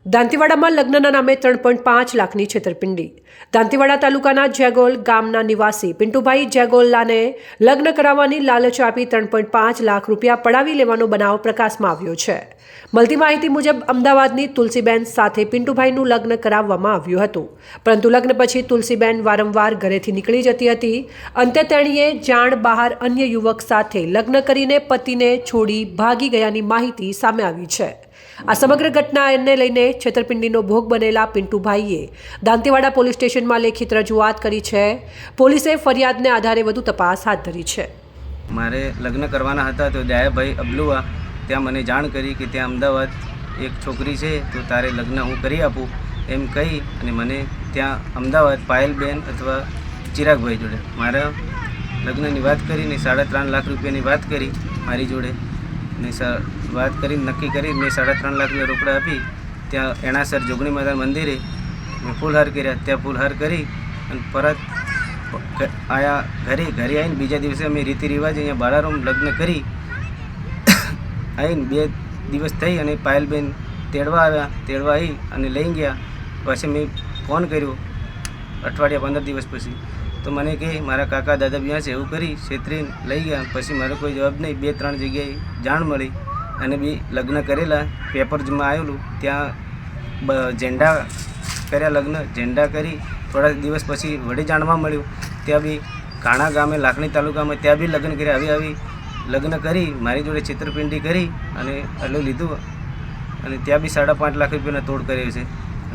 દાંતીવાડામાં લગ્નના નામે 3.5 લાખની છેતરપિંડી। દાંતીવાડા તાલુકાના જેગોલ ગામના નિવાસી પિન્ટુભાઈ જેગોલાને લગ્ન કરાવવાની લાલચ આપી 3.5 લાખ રૂપિયા પડાવી લેવાનો બનાવ પ્રકાશમાં આવ્યો છે। મળતી માહિતી મુજબ અમદાવાદની તુલસીબેન સાથે પિન્ટુભાઈનું લગ્ન કરાવવામાં આવ્યું હતું, પરંતુ લગ્ન પછી તુલસીબેન વારંવાર ઘરેથી નીકળી જતી હતી। અંતે તેણીએ જાણ બહાર અન્ય યુવક સાથે લગ્ન કરીને પતિને છોડી ભાગી ગયાની માહિતી સામે આવી છે। આ સમગ્ર ઘટનાને લઈને છેતરપિંડીનો ભોગ બનેલા પિન્ટુભાઈએ દાંતીવાડા પોલીસ સ્ટેશનમાં લેખિત રજૂઆત કરી છે। પોલીસે ફરિયાદને આધારે વધુ તપાસ હાથ ધરી છે। મારે લગ્ન કરવાના હતા તો દયાભાઈ અબલુઆ ત્યાં મને જાણ કરી કે ત્યાં અમદાવાદ એક છોકરી છે તો તારે લગ્ન હું કરી આપું એમ કહી અને મને ત્યાં અમદાવાદ પાયલબેન અથવા ચિરાગભાઈ જોડે મારા લગ્નની વાત કરીને 3.5 લાખ રૂપિયાની વાત કરી મારી જોડે ને વાત કરી નક્કી કરી મેં 3.5 લાખ રૂપિયા રોકડા આપી। ત્યાં એણાસર જોગણી માતા મંદિરે મેં ફૂલહાર કર્યા। ત્યાં ફૂલહાર કરી અને પરત આયા ઘરે આવીને બીજા દિવસે અમે રીતિ રિવાજ અહીંયા બાળારૂમ લગ્ન કરી આવીને 2 દિવસ થઈ અને પાયલબેન તેડવા આવી અને લઈ ગયા। પછી મેં ફોન કર્યો અઠવાડિયા 15 દિવસ પછી તો મને કે મારા કાકા દાદા બી છે એવું કરી છેતરીને લઈ ગયા। પછી મારો કોઈ જવાબ નહીં। 2-3 જગ્યાએ જાણ મળી અને બી લગ્ન કરેલા પેપરમાં આવેલું ત્યાં ઝેંડા કર્યા લગ્ન ઝેંડા કરી થોડા દિવસ પછી વળી જાણવા મળ્યું ત્યાં બી કાણા ગામે લાખણી તાલુકામાં ત્યાં બી લગ્ન કર્યા। આવી લગ્ન કરી મારી જોડે છેતરપિંડી કરી અને એટલું લીધું અને ત્યાં બી 5.5 લાખ રૂપિયાનો તોડ કર્યો છે।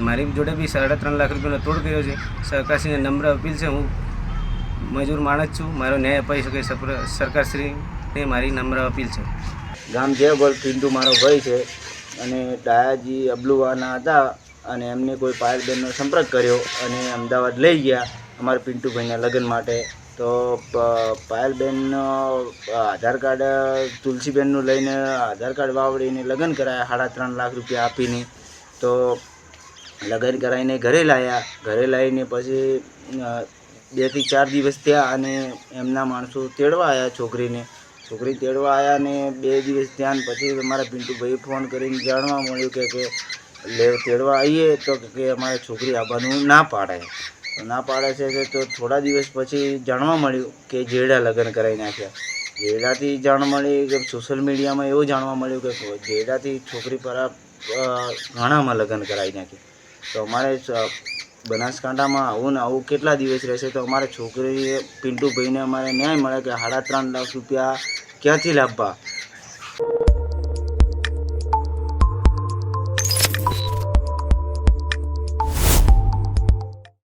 મારી જોડે બી 3.5 લાખ રૂપિયાનો તોડ કર્યો છે। સરકારશ્રીને નમ્ર અપીલ છે, હું મજૂર માણસ છું, મારો ન્યાય અપાઈ શકે સરકારશ્રીને મારી નમ્ર અપીલ છે। ગામ જેગોલ પિન્ટુ મારો ભાઈ છે અને ડાયાજી અબલુવાના હતા અને એમને કોઈ પાયલબેનનો સંપર્ક કર્યો અને અમદાવાદ લઈ ગયા અમારા પિન્ટુભાઈના લગ્ન માટે। તો પાયલબેનનો આધાર કાર્ડ તુલસીબેનનું લઈને આધાર કાર્ડ વાવડીને લગ્ન કરાયા 3.5 લાખ રૂપિયા આપીને। તો લગ્ન કરાવીને ઘરે લાવીને પછી 2 થી 4 દિવસ થયા અને એમના માણસો તેડવા આવ્યા છોકરી તેડવા આવ્યા ને 2 દિવસ ત્યાં પછી અમારા પિન્ટુભાઈએ ફોન કરીને જાણવા મળ્યું કે તેડવા આવીએ તો કે અમારે છોકરી આવવાનું ના પાડે છે। તો થોડા દિવસ પછી જાણવા મળ્યું કે જેડા લગ્ન કરાવી નાખ્યા। જેડાથી જાણ મળી કે સોશિયલ મીડિયામાં એવું જાણવા મળ્યું કે જેડાથી છોકરી પર ઘણામાં લગ્ન કરાવી નાખ્યા। તો અમારે બનાસકાંઠામાં આવું કેટલા દિવસ રહેશે? તો અમારે છોકરી પિન્ટુભાઈને અમારે ન્યાય મળે કે 3.5 લાખ રૂપિયા ક્યાંથી લાવવા?